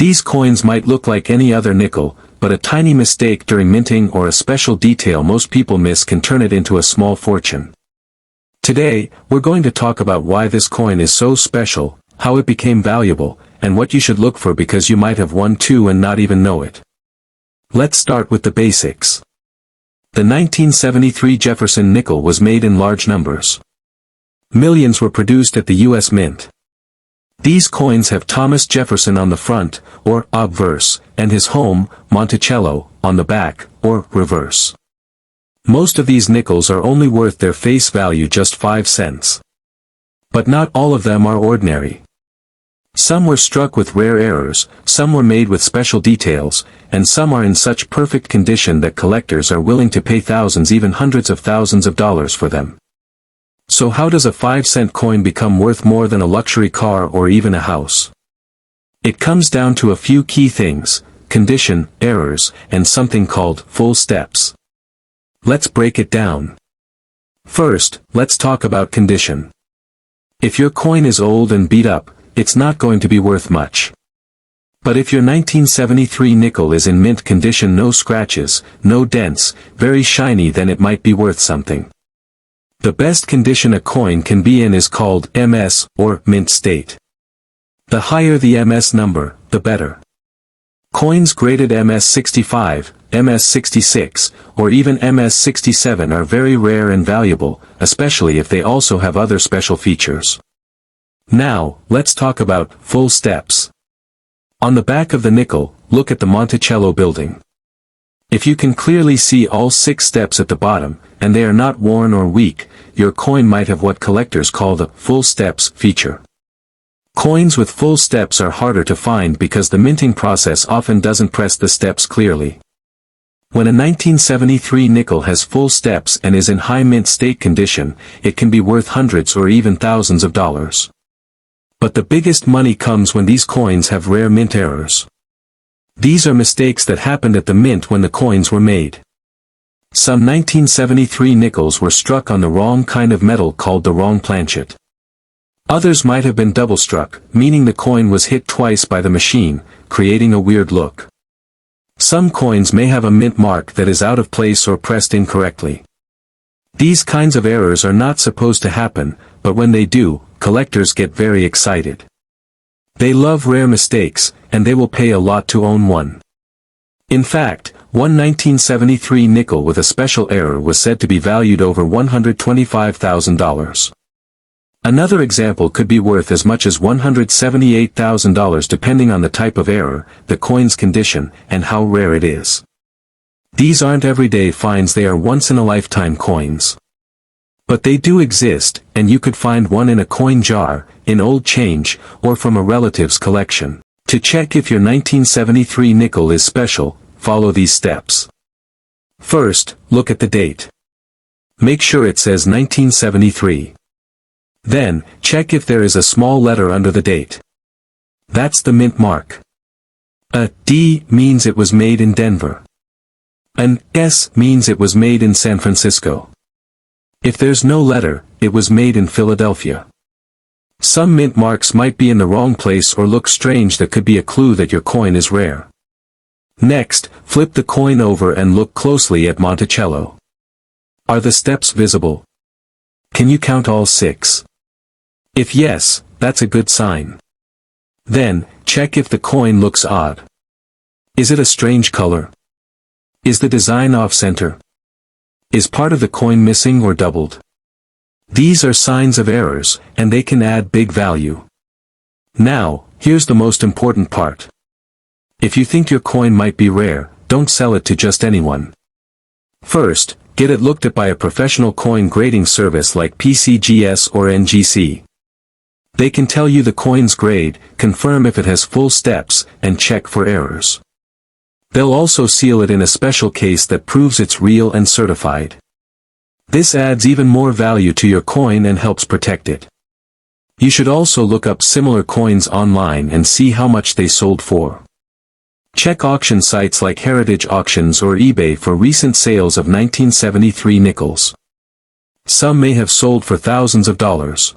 These coins might look like any other nickel, but a tiny mistake during minting or a special detail most people miss can turn it into a small fortune. Today, we're going to talk about why this coin is so special, how it became valuable, and what you should look for because you might have one too and not even know it. Let's start with the basics. The 1973 Jefferson Nickel was made in large numbers. Millions were produced at the U.S. Mint. These coins have Thomas Jefferson on the front, or obverse, and his home, Monticello, on the back, or reverse. Most of these nickels are only worth their face value, just 5 cents. But not all of them are ordinary. Some were struck with rare errors, some were made with special details, and some are in such perfect condition that collectors are willing to pay thousands, even hundreds of thousands of dollars for them. So how does a 5-cent coin become worth more than a luxury car or even a house? It comes down to a few key things: condition, errors, and something called full steps. Let's break it down. First, let's talk about condition. If your coin is old and beat up, it's not going to be worth much. But if your 1973 nickel is in mint condition, no scratches, no dents, very shiny, then it might be worth something. The best condition a coin can be in is called MS, or mint state. The higher the MS number, the better. Coins graded MS65, MS66, or even MS67 are very rare and valuable, especially if they also have other special features. Now, let's talk about full steps. On the back of the nickel, look at the Monticello building. If you can clearly see all 6 steps at the bottom, and they are not worn or weak, your coin might have what collectors call the full steps feature. Coins with full steps are harder to find because the minting process often doesn't press the steps clearly. When a 1973 nickel has full steps and is in high mint state condition, it can be worth hundreds or even thousands of dollars. But the biggest money comes when these coins have rare mint errors. These are mistakes that happened at the mint when the coins were made. Some 1973 nickels were struck on the wrong kind of metal called the wrong planchet. Others might have been double struck, meaning the coin was hit twice by the machine, creating a weird look. Some coins may have a mint mark that is out of place or pressed incorrectly. These kinds of errors are not supposed to happen, but when they do, collectors get very excited. They love rare mistakes, and they will pay a lot to own one. In fact, one 1973 nickel with a special error was said to be valued over $125,000. Another example could be worth as much as $178,000 depending on the type of error, the coin's condition, and how rare it is. These aren't everyday finds, they are once-in-a-lifetime coins. But they do exist, and you could find one in a coin jar, in old change, or from a relative's collection. To check if your 1973 nickel is special, follow these steps. First, look at the date. Make sure it says 1973. Then, check if there is a small letter under the date. That's the mint mark. A D means it was made in Denver. An S means it was made in San Francisco. If there's no letter, it was made in Philadelphia. Some mint marks might be in the wrong place or look strange. That could be a clue that your coin is rare. Next, flip the coin over and look closely at Monticello. Are the steps visible? Can you count all 6? If yes, that's a good sign. Then, check if the coin looks odd. Is it a strange color? Is the design off-center? Is part of the coin missing or doubled? These are signs of errors, and they can add big value. Now, here's the most important part. If you think your coin might be rare, don't sell it to just anyone. First, get it looked at by a professional coin grading service like PCGS or NGC. They can tell you the coin's grade, confirm if it has full steps, and check for errors. They'll also seal it in a special case that proves it's real and certified. This adds even more value to your coin and helps protect it. You should also look up similar coins online and see how much they sold for. Check auction sites like Heritage Auctions or eBay for recent sales of 1973 nickels. Some may have sold for thousands of dollars.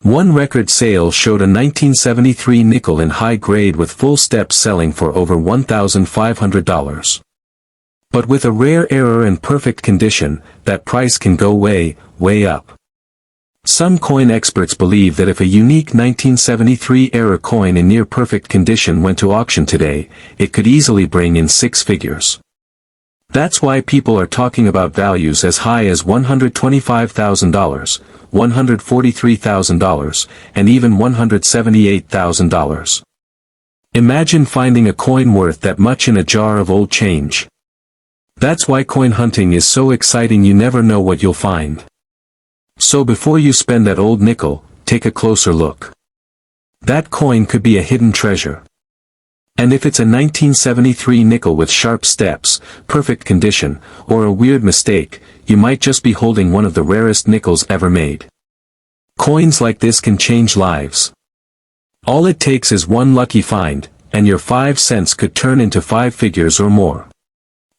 One record sale showed a 1973 nickel in high grade with full steps selling for over $1,500. But with a rare error and perfect condition, that price can go way, way up. Some coin experts believe that if a unique 1973 era coin in near-perfect condition went to auction today, it could easily bring in six figures. That's why people are talking about values as high as $125,000, $143,000, and even $178,000. Imagine finding a coin worth that much in a jar of old change. That's why coin hunting is so exciting. You never know what you'll find. So before you spend that old nickel, take a closer look. That coin could be a hidden treasure. And if it's a 1973 nickel with sharp steps, perfect condition, or a weird mistake, you might just be holding one of the rarest nickels ever made. Coins like this can change lives. All it takes is one lucky find, and your 5 cents could turn into 5 figures or more.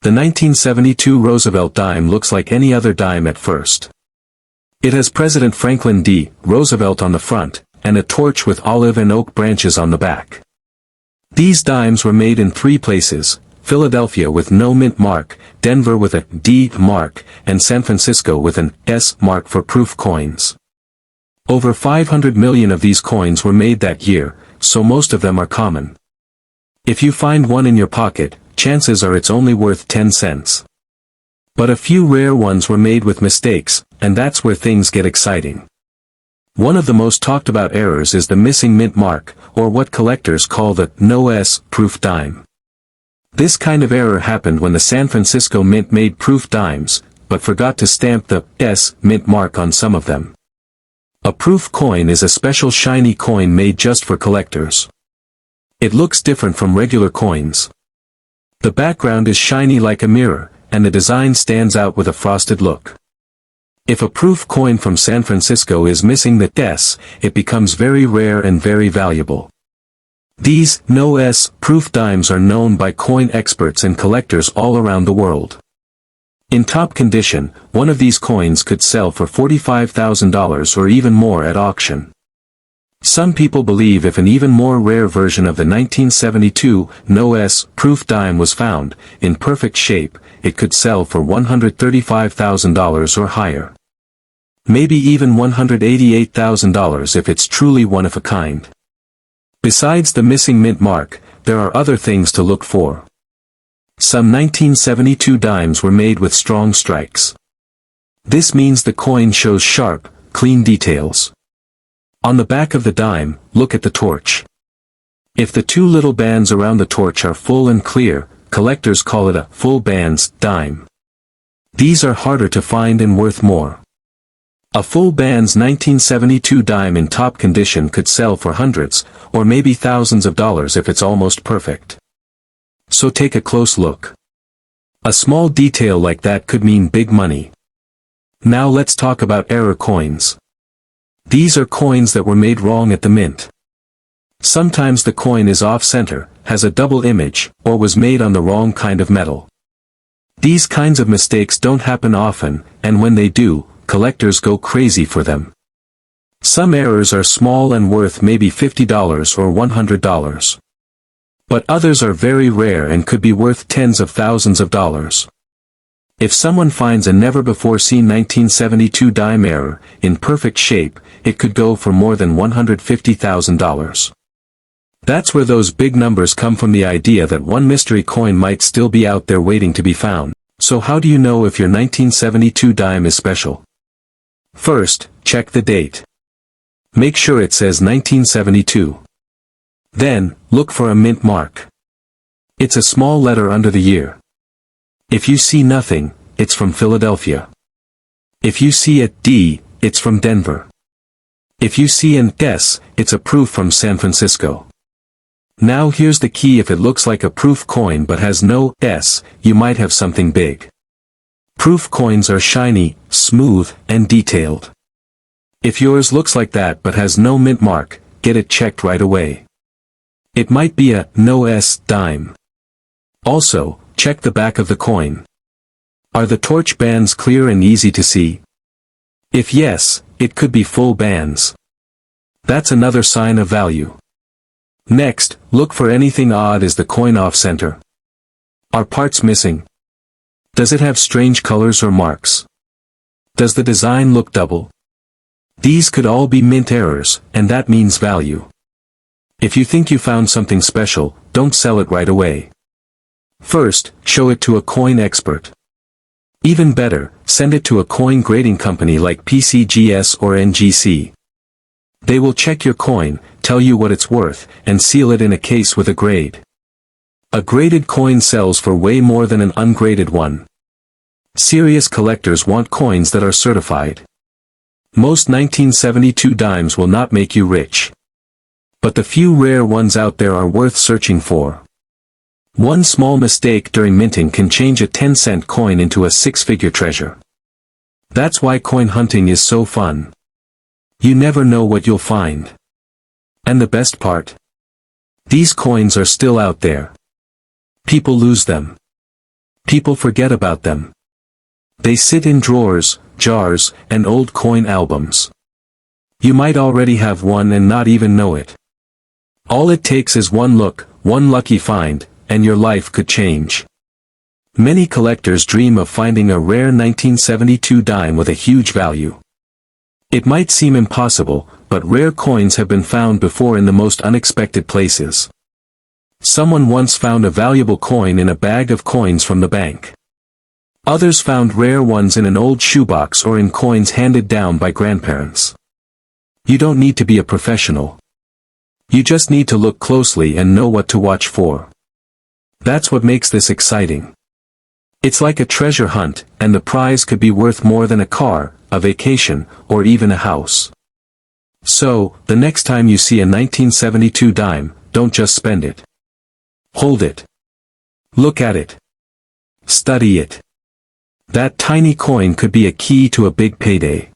The 1972 Roosevelt Dime looks like any other dime at first. It has President Franklin D. Roosevelt on the front, and a torch with olive and oak branches on the back. These dimes were made in 3 places: Philadelphia with no mint mark, Denver with a D mark, and San Francisco with an S mark for proof coins. Over 500 million of these coins were made that year, so most of them are common. If you find one in your pocket, chances are it's only worth 10 cents. But a few rare ones were made with mistakes, and that's where things get exciting. One of the most talked about errors is the missing mint mark, or what collectors call the no S proof dime. This kind of error happened when the San Francisco Mint made proof dimes, but forgot to stamp the S mint mark on some of them. A proof coin is a special shiny coin made just for collectors. It looks different from regular coins. The background is shiny like a mirror, and the design stands out with a frosted look. If a proof coin from San Francisco is missing the S, it becomes very rare and very valuable. These no S proof dimes are known by coin experts and collectors all around the world. In top condition, one of these coins could sell for $45,000 or even more at auction. Some people believe if an even more rare version of the 1972 no S proof dime was found, in perfect shape, it could sell for $135,000 or higher. Maybe even $188,000 if it's truly one of a kind. Besides the missing mint mark, there are other things to look for. Some 1972 dimes were made with strong strikes. This means the coin shows sharp, clean details. On the back of the dime, look at the torch. If the 2 little bands around the torch are full and clear, collectors call it a full bands dime. These are harder to find and worth more. A full bands 1972 dime in top condition could sell for hundreds, or maybe thousands of dollars if it's almost perfect. So take a close look. A small detail like that could mean big money. Now let's talk about error coins. These are coins that were made wrong at the mint. Sometimes the coin is off-center, has a double image, or was made on the wrong kind of metal. These kinds of mistakes don't happen often, and when they do, collectors go crazy for them. Some errors are small and worth maybe $50 or $100. But others are very rare and could be worth tens of thousands of dollars. If someone finds a never-before-seen 1972 dime error, in perfect shape, it could go for more than $150,000. That's where those big numbers come from, the idea that one mystery coin might still be out there waiting to be found. So how do you know if your 1972 dime is special? First, check the date. Make sure it says 1972. Then, look for a mint mark. It's a small letter under the year. If you see nothing, it's from Philadelphia. If you see a D, it's from Denver. If you see an S, it's a proof from San Francisco. Now here's the key: if it looks like a proof coin but has no S, you might have something big. Proof coins are shiny, smooth, and detailed. If yours looks like that but has no mint mark, get it checked right away. It might be a no S dime. Also, check the back of the coin. Are the torch bands clear and easy to see? If yes, it could be full bands. That's another sign of value. Next, look for anything odd. Is the coin off-center? Are parts missing? Does it have strange colors or marks? Does the design look double? These could all be mint errors, and that means value. If you think you found something special, don't sell it right away. First, show it to a coin expert. Even better, send it to a coin grading company like PCGS or NGC. They will check your coin, tell you what it's worth, and seal it in a case with a grade. A graded coin sells for way more than an ungraded one. Serious collectors want coins that are certified. Most 1972 dimes will not make you rich. But the few rare ones out there are worth searching for. One small mistake during minting can change a 10-cent coin into a six-figure treasure. That's why coin hunting is so fun. You never know what you'll find. And the best part? These coins are still out there. People lose them. People forget about them. They sit in drawers, jars, and old coin albums. You might already have one and not even know it. All it takes is one look, one lucky find, and your life could change. Many collectors dream of finding a rare 1972 dime with a huge value. It might seem impossible, but rare coins have been found before in the most unexpected places. Someone once found a valuable coin in a bag of coins from the bank. Others found rare ones in an old shoebox or in coins handed down by grandparents. You don't need to be a professional. You just need to look closely and know what to watch for. That's what makes this exciting. It's like a treasure hunt, and the prize could be worth more than a car, a vacation, or even a house. So, the next time you see a 1972 dime, don't just spend it. Hold it. Look at it. Study it. That tiny coin could be a key to a big payday.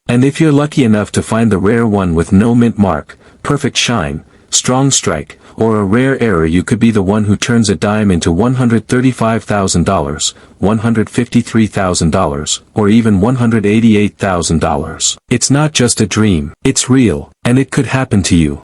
And if you're lucky enough to find the rare one with no mint mark, perfect shine, strong strike, or a rare error, you could be the one who turns a dime into $135,000, $153,000, or even $188,000. It's not just a dream, it's real, and it could happen to you.